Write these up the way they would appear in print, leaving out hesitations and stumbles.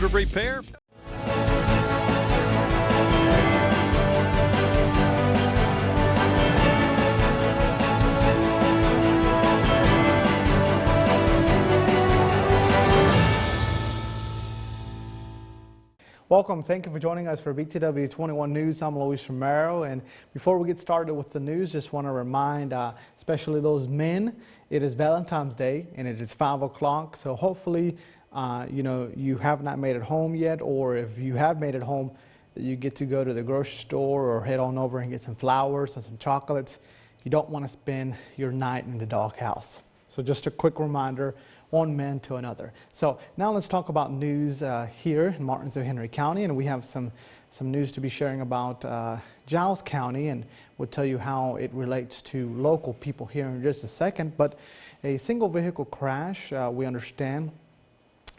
Repair. Welcome. Thank you for joining us for BTW21 News. I'm Luis Romero, and before we get started with the news, just want to remind especially those men, it is Valentine's Day and it is 5 o'clock, so hopefully you have not made it home yet, or if you have made it home, you get to go to the grocery store or head on over and get some flowers and some chocolates. You don't want to spend your night in the doghouse. So just a quick reminder, one man to another. So now let's talk about news here in Martinsville, Henry County, and we have some news to be sharing about Giles County, and we'll tell you how it relates to local people here in just a second. But a single vehicle crash, we understand,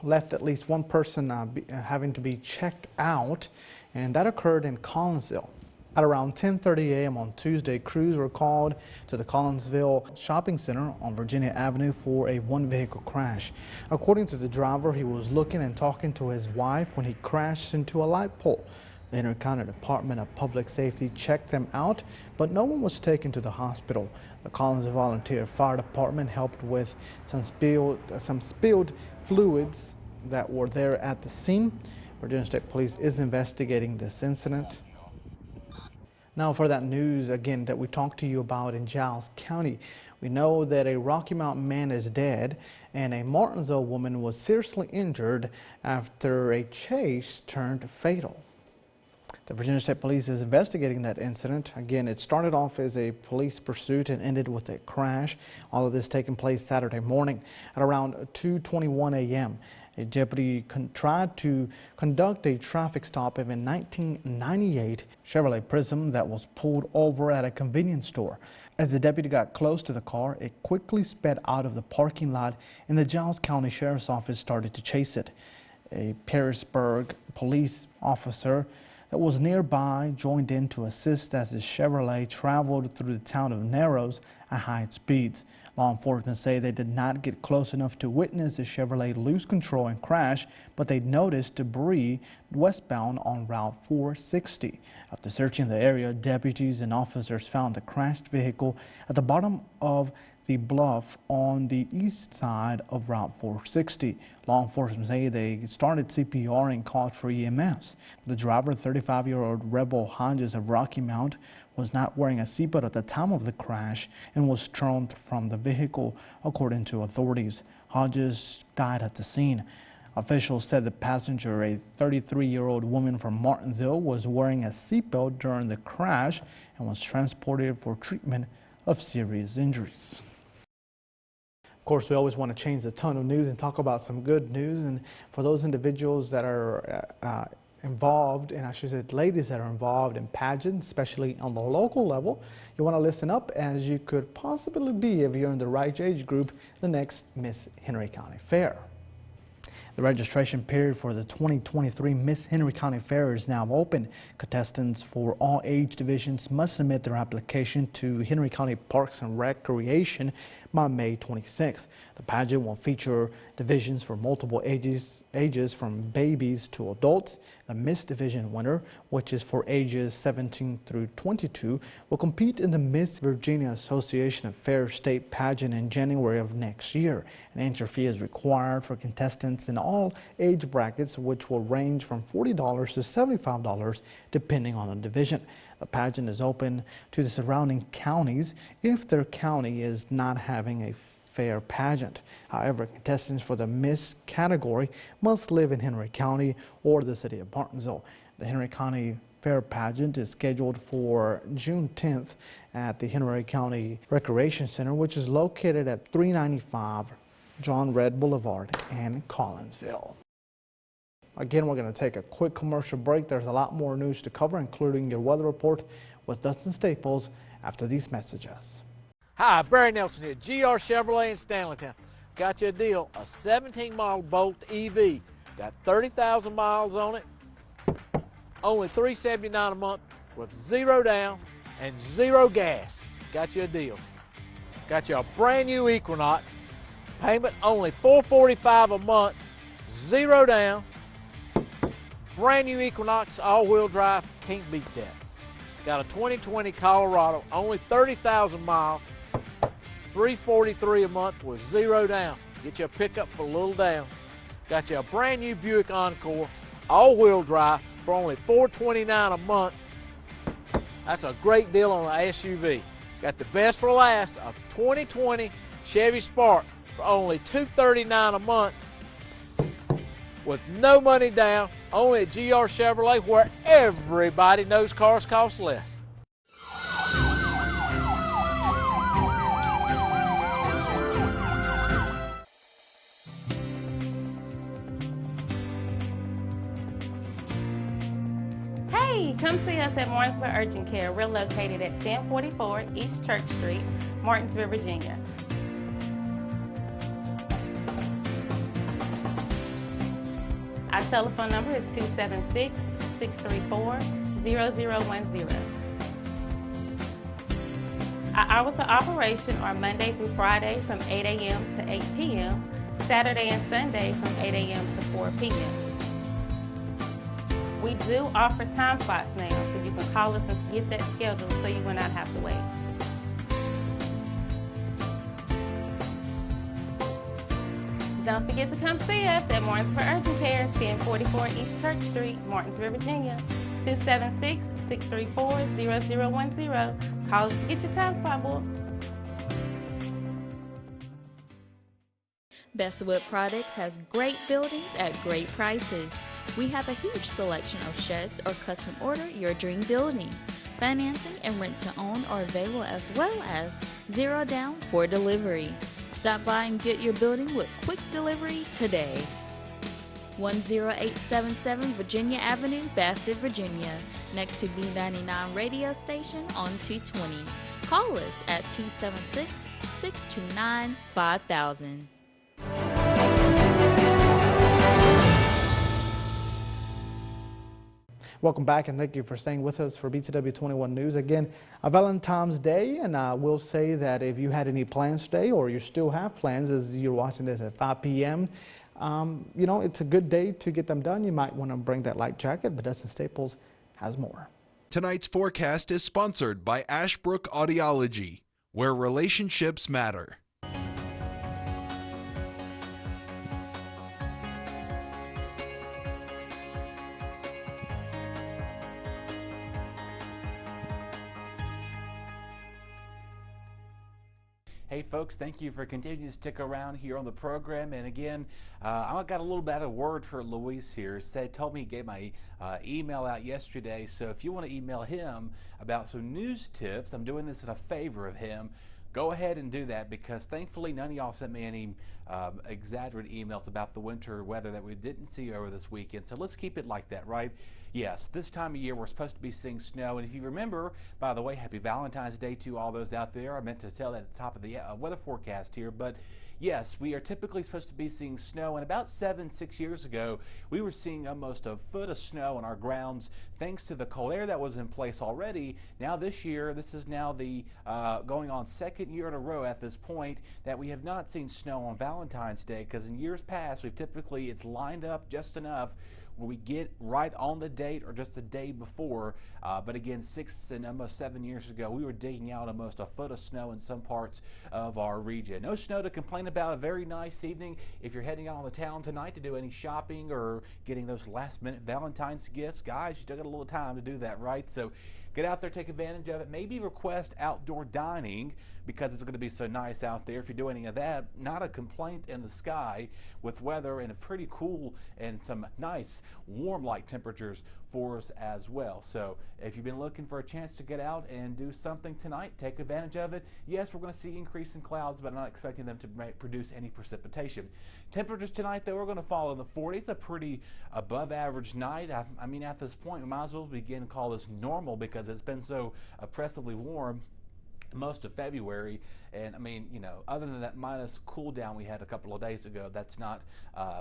left at least one person having to be checked out, and that occurred in Collinsville. At around 10:30 a.m. on Tuesday, crews were called to the Collinsville Shopping Center on Virginia Avenue for a one-vehicle crash. According to the driver, he was looking and talking to his wife when he crashed into a light pole. The Henry County Department of Public Safety checked them out, but no one was taken to the hospital. The Collinsville Volunteer Fire Department helped with some spilled fluids that were there at the scene. Virginia State Police is investigating this incident. Now for that news again that we talked to you about in Giles County, we know that a Rocky Mountain man is dead and a Martinsville woman was seriously injured after a chase turned fatal. The Virginia State Police is investigating that incident. Again, it started off as a police pursuit and ended with a crash. All of this taking place Saturday morning at around 2:21 a.m. A deputy tried to conduct a traffic stop of a 1998 Chevrolet Prism that was pulled over at a convenience store. As the deputy got close to the car, it quickly sped out of the parking lot and the Giles County Sheriff's Office started to chase it. A Pearisburg police officer that was nearby joined in to assist as the Chevrolet traveled through the town of Narrows at high speeds. Law enforcement say they did not get close enough to witness the Chevrolet lose control and crash, but they noticed debris westbound on Route 460. After searching the area, deputies and officers found the crashed vehicle at the bottom of the bluff on the east side of Route 460. Law enforcement say they started CPR and called for EMS. The driver, 35-year-old Rebel Hodges of Rocky Mount, was not wearing a seatbelt at the time of the crash and was thrown from the vehicle, according to authorities. Hodges died at the scene. Officials said the passenger, a 33-year-old woman from Martinsville, was wearing a seatbelt during the crash and was transported for treatment of serious injuries. Of course, we always want to change the tone of news and talk about some good news. And for those individuals that are involved, and I should say ladies that are involved in pageants, especially on the local level, you want to listen up, as you could possibly be, if you're in the right age group, the next Miss Henry County Fair. The registration period for the 2023 Miss Henry County Fair is now open. Contestants for all age divisions must submit their application to Henry County Parks and Recreation by May 26th. The pageant will feature divisions for multiple ages from babies to adults. The Miss Division winner, which is for ages 17 through 22, will compete in the Miss Virginia Association of Fair State Pageant in January of next year. An entry fee is required for contestants in all age brackets, which will range from $40 to $75 depending on the division. The pageant is open to the surrounding counties if their county is not having a fair pageant. However, contestants for the Miss category must live in Henry County or the city of Martinsville. The Henry County Fair pageant is scheduled for June 10th at the Henry County Recreation Center, which is located at 395 John Redd Boulevard in Collinsville. Again, we're going to take a quick commercial break. There's a lot more news to cover, including your weather report with Dustin Staples after these messages. Hi, Barry Nelson here, GR Chevrolet in Stanleytown. Got you a deal, a 17-model Bolt EV. Got 30,000 miles on it, only $379 a month with 0 down and 0 gas. Got you a deal. Got you a brand new Equinox, payment only $445 a month, 0 down, Brand new Equinox all-wheel drive, can't beat that. Got a 2020 Colorado, only 30,000 miles, $343 a month with 0 down. Get you a pickup for a little down. Got you a brand new Buick Encore, all-wheel drive for only $429 a month. That's a great deal on an SUV. Got the best for last, a 2020 Chevy Spark for only $239 a month with no money down, only at GR Chevrolet, where everybody knows cars cost less. Hey, come see us at Martinsville Urgent Care. We're located at 1044 East Church Street, Martinsville, Virginia. Our telephone number is 276-634-0010. Our hours of operation are Monday through Friday from 8 a.m. to 8 p.m., Saturday and Sunday from 8 a.m. to 4 p.m. We do offer time slots now, so you can call us and get that scheduled so you will not have to wait. Don't forget to come see us at Martinsville Urgent Care, 1044 East Church Street, Martinsville, Virginia, 276-634-0010. Call us to get your time slot booked. Bestwood Products has great buildings at great prices. We have a huge selection of sheds or custom order your dream building. Financing and rent to own are available, as well as 0 down for delivery. Stop by and get your building with quick delivery today. 10877 Virginia Avenue, Bassett, Virginia, next to B99 radio station on 220. Call us at 276-629-5000. Welcome back, and thank you for staying with us for BTW21 News. Again, Valentine's Day, and I will say that if you had any plans today, or you still have plans as you're watching this at 5 p.m., you know, it's a good day to get them done. You might want to bring that light jacket, but Dustin Staples has more. Tonight's forecast is sponsored by Ashbrook Audiology, where relationships matter. Hey folks, thank you for continuing to stick around here on the program. And again, I got a little bit of word for Luis here. Told me he gave my email out yesterday. So if you want to email him about some news tips, I'm doing this in a favor of him. Go ahead and do that, because thankfully none of y'all sent me any exaggerated emails about the winter weather that we didn't see over this weekend. So let's keep it like that, right? Yes, this time of year we're supposed to be seeing snow. And if you remember, by the way, happy Valentine's Day to all those out there. I meant to tell that at the top of the weather forecast here, but yes, we are typically supposed to be seeing snow, and about 6 years ago, we were seeing almost a foot of snow on our grounds thanks to the cold air that was in place already. Now this year, this is now the going on 2nd year in a row at this point that we have not seen snow on Valentine's Day, because in years past, it's lined up just enough where we get right on the date or just the day before. But again, 6 and almost 7 years ago, we were digging out almost a foot of snow in some parts of our region. No snow to complain about. A very nice evening if you're heading out on the town tonight to do any shopping or getting those last-minute Valentine's gifts. Guys, you still got a little time to do that, right? So get out there, take advantage of it. Maybe request outdoor dining because it's going to be so nice out there. If you're doing any of that, not a complaint in the sky with weather, and a pretty cool and some nice warm light temperatures for us as well. So if you've been looking for a chance to get out and do something tonight, take advantage of it. Yes, we're going to see increase in clouds, but I'm not expecting them to produce any precipitation. Temperatures tonight, though, are going to fall in the 40s, a pretty above average night. I mean, at this point, we might as well begin to call this normal because it's been so oppressively warm most of February. And I mean, you know, other than that minus cool down we had a couple of days ago, that's not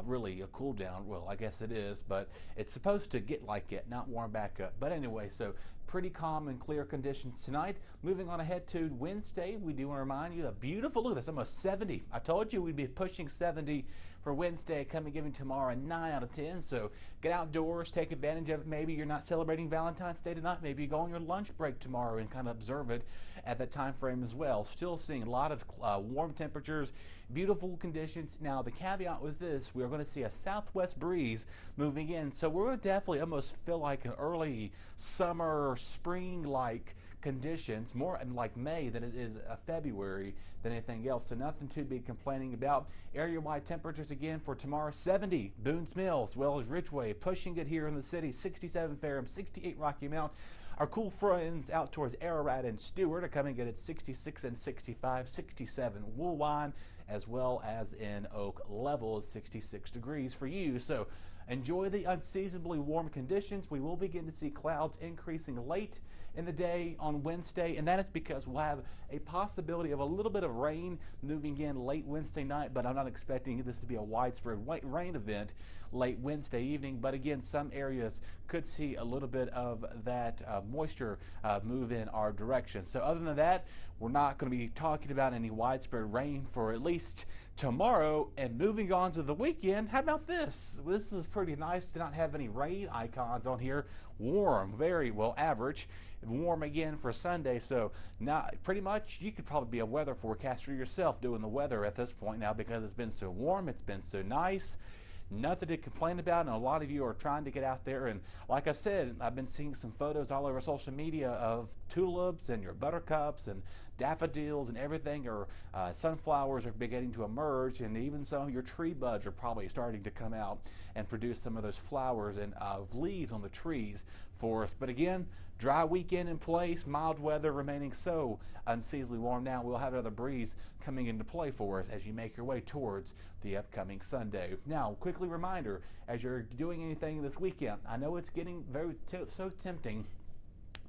really a cool down. Well, I guess it is, but it's supposed to get like it, not warm back up. But anyway, so pretty calm and clear conditions tonight. Moving on ahead to Wednesday, we do want to remind you a beautiful, look at this, almost 70. I told you we'd be pushing 70 for Wednesday, coming giving tomorrow a 9 out of 10. So get outdoors, take advantage of it. Maybe you're not celebrating Valentine's Day tonight. Maybe you go on your lunch break tomorrow and kind of observe it at that time frame as well. Still seeing a lot of warm temperatures, beautiful conditions. Now the caveat with this, we are going to see a southwest breeze moving in, so we're going to definitely almost feel like an early summer, spring-like conditions, more like May than it is February than anything else. So nothing to be complaining about. Area-wide temperatures again for tomorrow: 70 Boones Mills, as well as Ridgeway, pushing it here in the city. 67 Ferrum, 68 Rocky Mount. Our cool friends out towards Ararat and Stewart are coming in at 66 and 65, 67 Woolwine, as well as in Oak Level is 66 degrees for you. So enjoy the unseasonably warm conditions. We will begin to see clouds increasing late in the day on Wednesday, and that is because we'll have a possibility of a little bit of rain moving in late Wednesday night, but I'm not expecting this to be a widespread rain event late Wednesday evening. But again, some areas could see a little bit of that moisture move in our direction. So other than that, we're not going to be talking about any widespread rain for at least tomorrow. And moving on to the weekend, how about this? This is pretty nice to not have any rain icons on here. Warm, very well, average. Warm again for Sunday, so now pretty much you could probably be a weather forecaster yourself doing the weather at this point now, because it's been so warm, it's been so nice. Nothing to complain about, and a lot of you are trying to get out there. And like I said, I've been seeing some photos all over social media of tulips and your buttercups and daffodils and everything, or sunflowers are beginning to emerge, and even some of your tree buds are probably starting to come out and produce some of those flowers and leaves on the trees for us. But again, dry weekend in place, mild weather remaining so unseasonably warm. Now we'll have another breeze coming into play for us as you make your way towards the upcoming Sunday. Now, quickly reminder, as you're doing anything this weekend, I know it's getting so tempting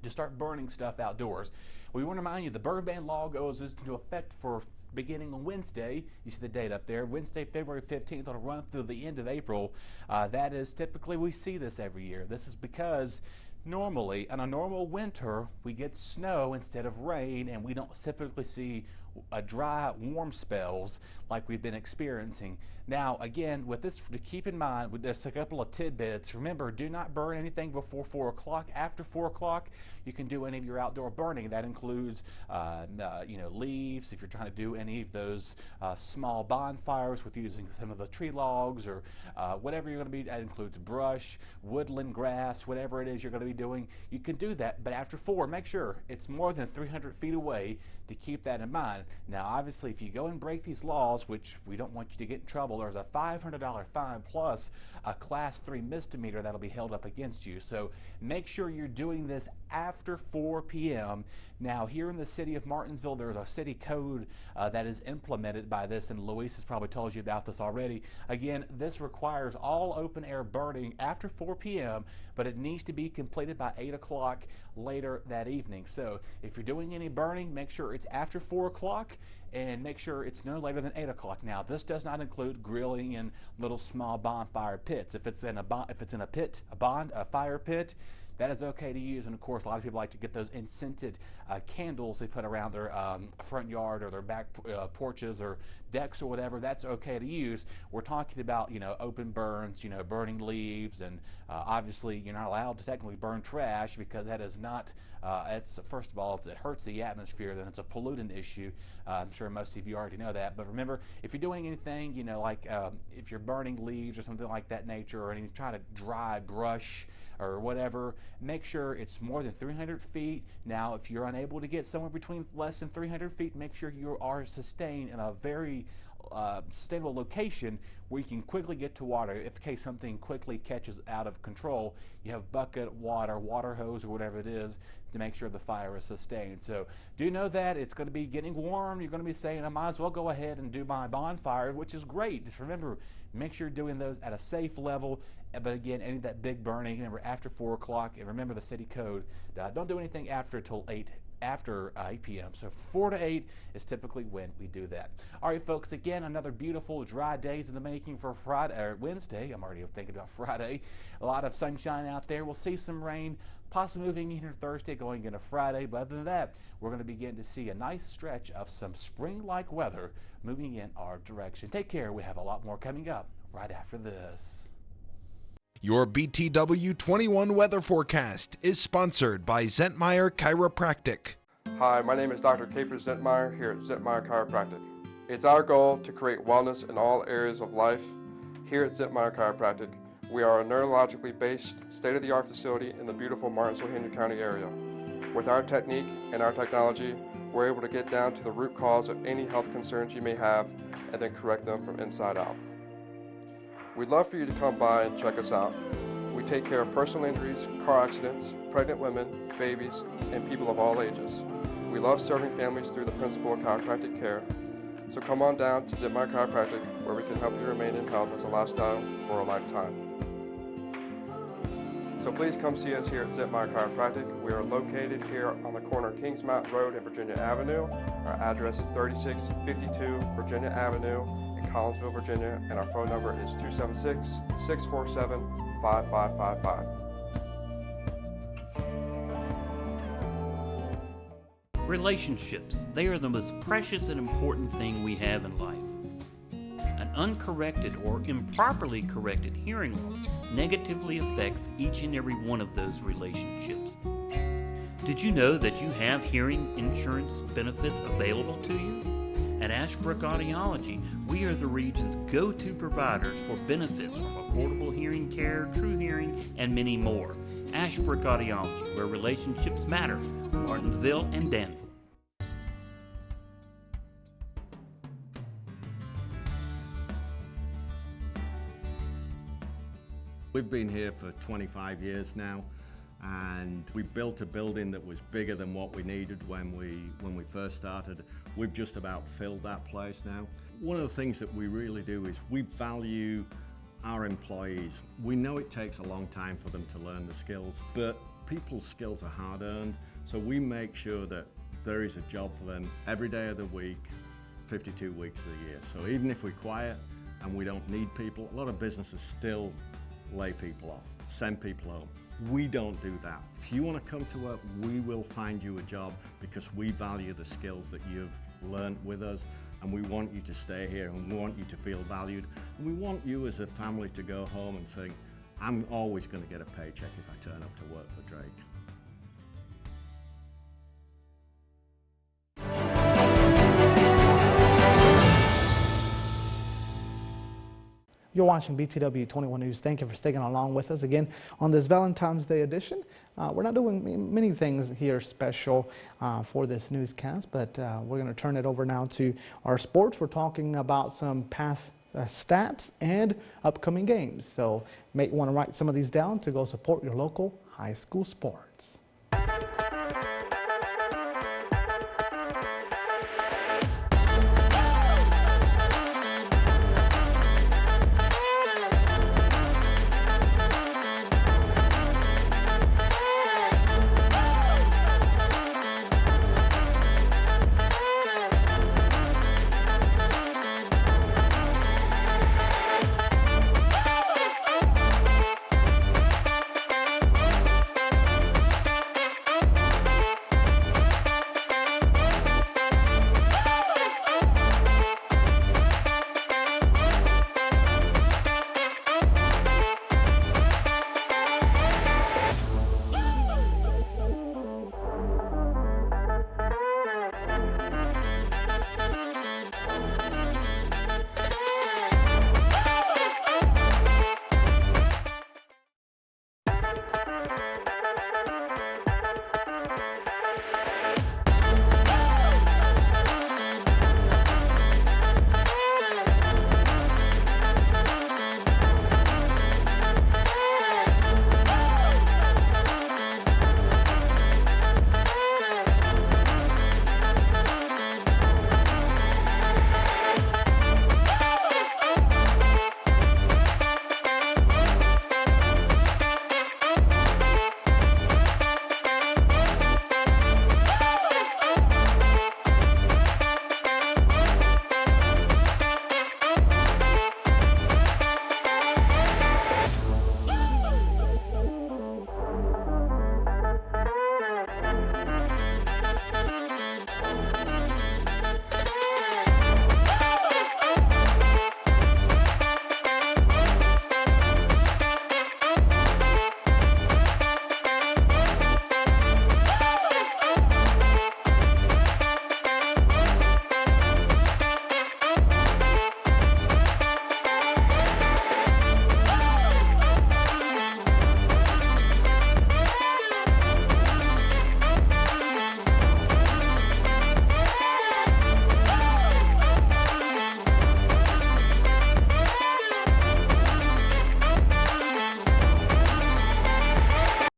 to start burning stuff outdoors. We want to remind you the burn ban law goes into effect for beginning on Wednesday. You see the date up there, Wednesday, February 15th. It'll run through the end of April. That is typically, we see this every year. This is because normally, in a normal winter, we get snow instead of rain, and we don't typically see dry, warm spells like we've been experiencing. Now, again, with this to keep in mind, with this a couple of tidbits. Remember, do not burn anything before 4 o'clock. After 4 o'clock, you can do any of your outdoor burning. That includes, leaves. If you're trying to do any of those small bonfires with using some of the tree logs or whatever you're going to be, that includes brush, woodland grass, whatever it is you're going to be doing, you can do that. But after 4, make sure it's more than 300 feet away to keep that in mind. Now, obviously, if you go and break these laws, which we don't want you to get in trouble, there's a $500 fine plus a Class 3 misdemeanor that'll be held up against you. So make sure you're doing this after 4 p.m. Now, here in the city of Martinsville, there's a city code that is implemented by this, and Luis has probably told you about this already. Again, this requires all open air burning after 4 p.m., but it needs to be completed by 8 o'clock later that evening. So if you're doing any burning, make sure it's after 4 o'clock, and make sure it's no later than 8 o'clock. Now, this does not include grilling in little small bonfire pits. If it's in a fire pit, that is okay to use. And of course, a lot of people like to get those scented candles they put around their front yard or their back porches or decks or whatever. That's okay to use. We're talking about, open burns, burning leaves, and obviously you're not allowed to technically burn trash, because that is not, first of all, it hurts the atmosphere, then it's a pollutant issue. I'm sure most of you already know that. But remember, if you're doing anything, if you're burning leaves or something like that nature, or trying to dry brush or whatever, make sure it's more than 300 feet. Now, if you're unable to get somewhere between less than 300 feet, make sure you are sustained in a very sustainable location where you can quickly get to water. If in case something quickly catches out of control, you have bucket, water hose, or whatever it is to make sure the fire is sustained. So do know that it's going to be getting warm. You're going to be saying, I might as well go ahead and do my bonfire, which is great. Just remember, make sure you're doing those at a safe level. But again, any of that big burning, remember, after 4 o'clock, and remember the city code, don't do anything after till 8 after 8 p.m. So 4 to 8 is typically when we do that. All right, folks, again, another beautiful dry days in the making for Friday or Wednesday. I'm already thinking about Friday. A lot of sunshine out there. We'll see some rain, possibly moving into Thursday, going into Friday. But other than that, we're going to begin to see a nice stretch of some spring-like weather moving in our direction. Take care. We have a lot more coming up right after this. Your BTW21 weather forecast is sponsored by Zentmeyer Chiropractic. Hi, my name is Dr. Caper Zentmeyer here at Zentmeyer Chiropractic. It's our goal to create wellness in all areas of life. Here at Zentmeyer Chiropractic, we are a neurologically based, state-of-the-art facility in the beautiful Martinsville-Henry County area. With our technique and our technology, we're able to get down to the root cause of any health concerns you may have and then correct them from inside out. We'd love for you to come by and check us out. We take care of personal injuries, car accidents, pregnant women, babies, and people of all ages. We love serving families through the principle of chiropractic care. So come on down to Zentmeyer Chiropractic, where we can help you remain in health as a lifestyle for a lifetime. So please come see us here at Zentmeyer Chiropractic. We are located here on the corner of Kings Mountain Road and Virginia Avenue. Our address is 3652 Virginia Avenue in Collinsville, Virginia, and our phone number is 276-647-5555. Relationships, they are the most precious and important thing we have in life. An uncorrected or improperly corrected hearing loss negatively affects each and every one of those relationships. Did you know that you have hearing insurance benefits available to you? At Ashbrook Audiology, we are the region's go-to providers for benefits from affordable hearing care, true hearing, and many more. Ashbrook Audiology, where relationships matter, Martinsville and Danville. We've been here for 25 years now, and we built a building that was bigger than what we needed when we first started. We've just about filled that place now. One of the things that we really do is we value our employees. We know it takes a long time for them to learn the skills, but people's skills are hard-earned, so we make sure that there is a job for them every day of the week, 52 weeks of the year. So even if we're quiet and we don't need people, a lot of businesses still lay people off, send people home. We don't do that. If you want to come to work, we will find you a job because we value the skills that you've learned with us, and we want you to stay here, and we want you to feel valued, and we want you as a family to go home and think, I'm always going to get a paycheck if I turn up to work for Drake. You're watching BTW21 News. Thank you for sticking along with us again on this Valentine's Day edition. We're not doing many things here special for this newscast, but we're going to turn it over now to our sports. We're talking about some past stats and upcoming games. So you may want to write some of these down to go support your local high school sports.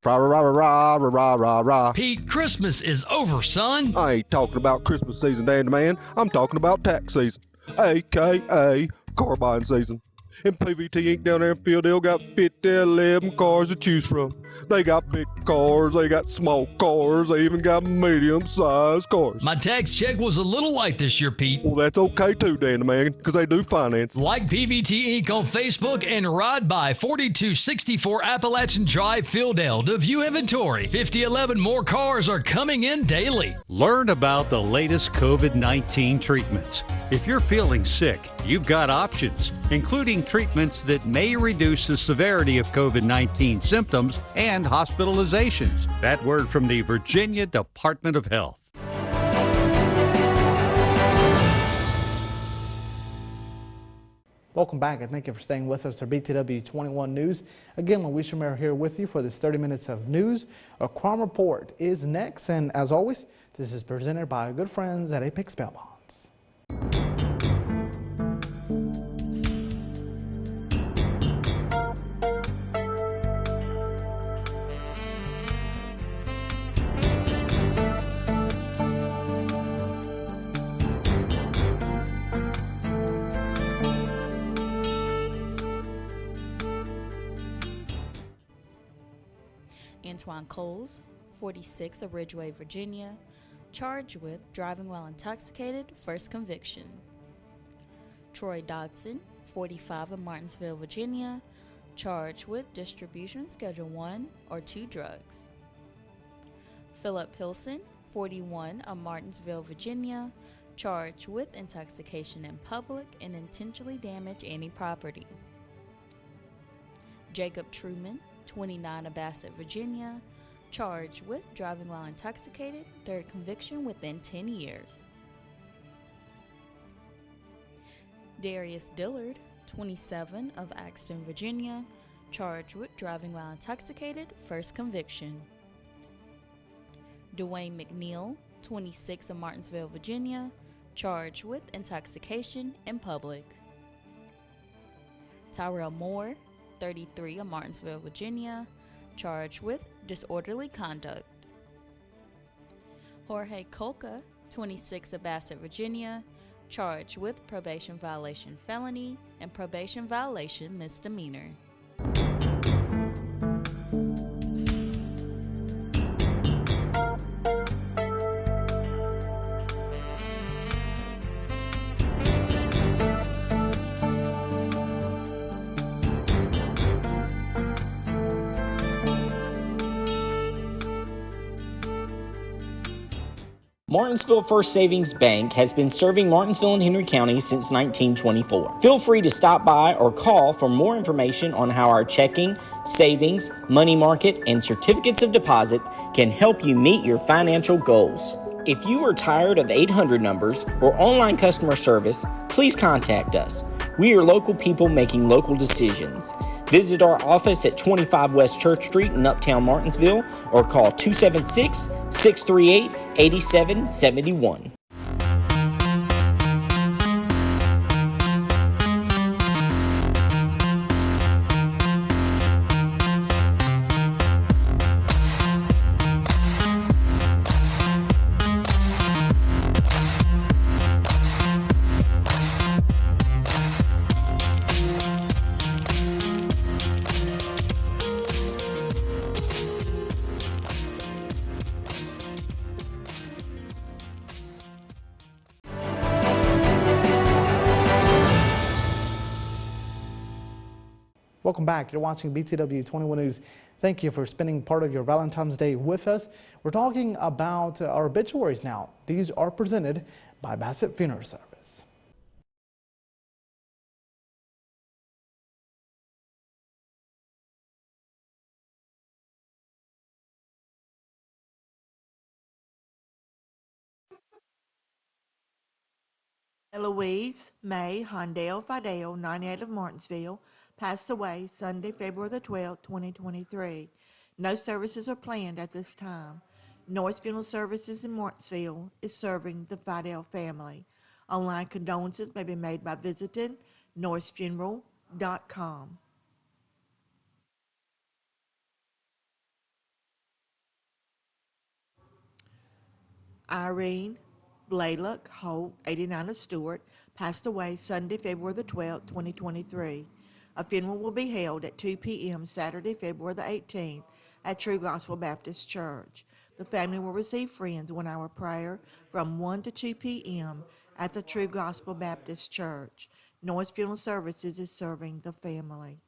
Fra ra ra ra ra ra ra ra. Pete, Christmas is over, son. I ain't talking about Christmas season, Dandy Man. I'm talking about tax season, a.k.a. car buying season. And PVT Inc. down there in Fieldale got 11 cars to choose from. They got big cars, they got small cars, they even got medium-sized cars. My tax check was a little light this year, Pete. Well, that's okay too, Danny Man, because they do finance. Like PVT Inc. on Facebook and ride by 4264 Appalachian Drive, Fieldale to view inventory. 5011 more cars are coming in daily. Learn about the latest COVID-19 treatments. If you're feeling sick, you've got options, including treatments that may reduce the severity of COVID-19 symptoms and hospitalizations. That word from the Virginia Department of Health. Welcome back, and thank you for staying with us for BTW21 News. Again, Luis Romero here with you for this 30 minutes of news. A crime report is next, and as always, this is presented by our good friends at Apex Bail Bonds. Antoine Coles, 46 of Ridgeway, Virginia, charged with driving while intoxicated, first conviction. Troy Dodson, 45 of Martinsville, Virginia, charged with distribution Schedule 1 or 2 drugs. Philip Pilson, 41 of Martinsville, Virginia, charged with intoxication in public and intentionally damage any property. Jacob Truman, 29 of Bassett, Virginia, charged with driving while intoxicated, third conviction within 10 years. Darius Dillard, 27 of Axton, Virginia, charged with driving while intoxicated, first conviction. Dwayne McNeil, 26 of Martinsville, Virginia, charged with intoxication in public. Tyrell Moore, 33 of Martinsville, Virginia, charged with disorderly conduct. Jorge Colca, 26 of Bassett, Virginia, charged with probation violation felony and probation violation misdemeanor. Martinsville First Savings Bank has been serving Martinsville and Henry County since 1924. Feel free to stop by or call for more information on how our checking, savings, money market, and certificates of deposit can help you meet your financial goals. If you are tired of 800 numbers or online customer service, please contact us. We are local people making local decisions. Visit our office at 25 West Church Street in Uptown Martinsville or call 276-638-8771. Welcome back. You're watching BTW21 News. Thank you for spending part of your Valentine's Day with us. We're talking about our obituaries now. These are presented by Bassett Funeral Service. Eloise May Hondale Fidel, 98 of Martinsville, passed away Sunday, February the 12th, 2023. No services are planned at this time. Norris Funeral Services in Martinsville is serving the Fidel family. Online condolences may be made by visiting norrisfuneral.com. Irene Blaylock Holt, 89 of Stewart, passed away Sunday, February the 12th, 2023. A funeral will be held at 2 p.m. Saturday, February the 18th at True Gospel Baptist Church. The family will receive friends 1 hour prayer from 1 to 2 p.m. at the True Gospel Baptist Church. Noise Funeral Services is serving the family.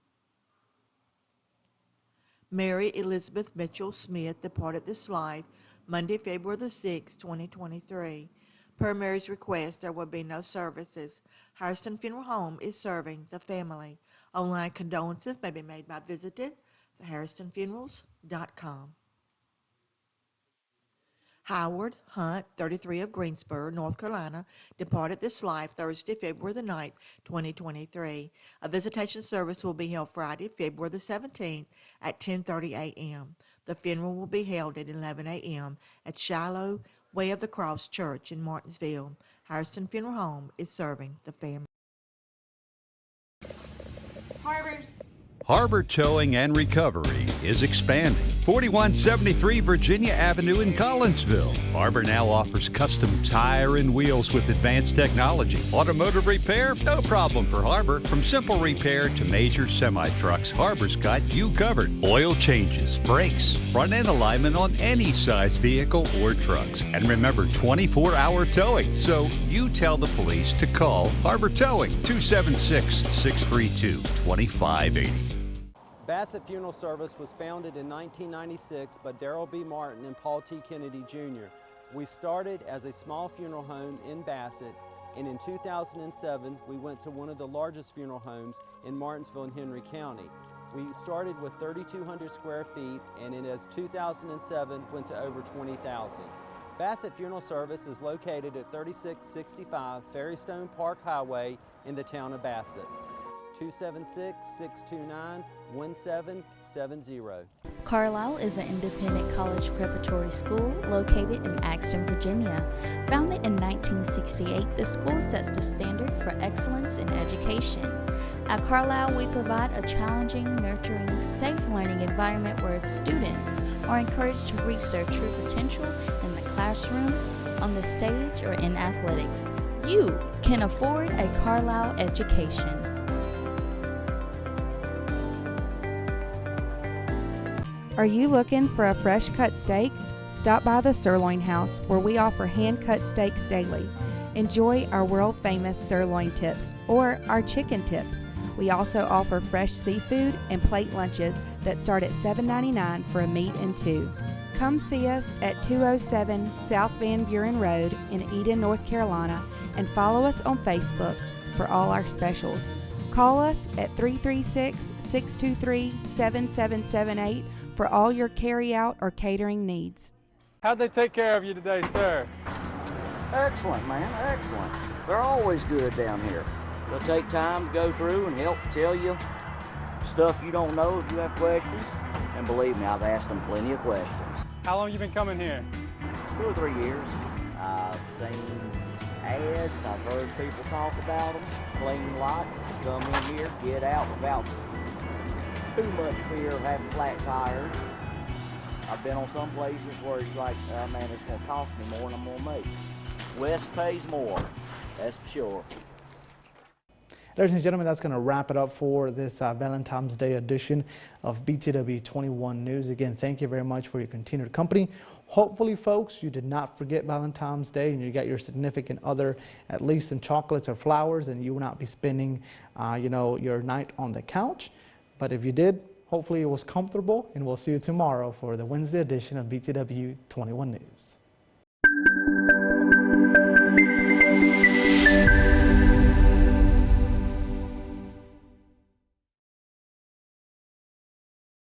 Mary Elizabeth Mitchell Smith departed this life Monday, February the 6th, 2023. Per Mary's request, there will be no services. Hairston Funeral Home is serving the family. Online condolences may be made by visiting hairstonfunerals.com. Howard Hunt, 33 of Greensboro, North Carolina, departed this life Thursday, February the 9th, 2023. A visitation service will be held Friday, February the 17th at 10:30 a.m. The funeral will be held at 11 a.m. at Shiloh Way of the Cross Church in Martinsville. Hairston Funeral Home is serving the family. Harbor Towing and Recovery is expanding. 4173 Virginia Avenue in Collinsville. Harbor now offers custom tire and wheels with advanced technology. Automotive repair? No problem for Harbor. From simple repair to major semi-trucks, Harbor's got you covered. Oil changes, brakes, front end alignment on any size vehicle or trucks. And remember, 24-hour towing. So you tell the police to call Harbor Towing, 276-632-2580. Bassett Funeral Service was founded in 1996 by Darrell B. Martin and Paul T. Kennedy Jr. We started as a small funeral home in Bassett, and in 2007 we went to one of the largest funeral homes in Martinsville and Henry County. We started with 3,200 square feet, and in 2007 went to over 20,000. Bassett Funeral Service is located at 3665 Ferrystone Park Highway in the town of Bassett. 276-629-1770. Carlisle is an independent college preparatory school located in Axton, Virginia. Founded in 1968, the school sets the standard for excellence in education. At Carlisle, we provide a challenging, nurturing, safe learning environment where students are encouraged to reach their true potential in the classroom, on the stage, or in athletics. You can afford a Carlisle education. Are you looking for a fresh cut steak? Stop by the Sirloin House, where we offer hand-cut steaks daily. Enjoy our world-famous sirloin tips or our chicken tips. We also offer fresh seafood and plate lunches that start at $7.99 for a meat and two. Come see us at 207 South Van Buren Road in Eden, North Carolina, and follow us on Facebook for all our specials. Call us at 336-623-7778 for all your carry-out or catering needs. How'd they take care of you today, sir? Excellent, man, excellent. They're always good down here. They'll take time to go through and help tell you stuff you don't know if you have questions. And believe me, I've asked them plenty of questions. How long have you been coming here? 2 or 3 years. I've seen ads, I've heard people talk about them, clean lot, come in here, get out without too much fear of having flat tires. I've been on some places where it's like, oh man, it's going to cost me more than I'm going to make. West pays more, that's for sure. Ladies and gentlemen, that's going to wrap it up for this Valentine's Day edition of BTW21 News. Again, thank you very much for your continued company. Hopefully, folks, you did not forget Valentine's Day and you got your significant other at least some chocolates or flowers, and you will not be spending, your night on the couch. But if you did, hopefully it was comfortable, and we'll see you tomorrow for the Wednesday edition of BTW21 News.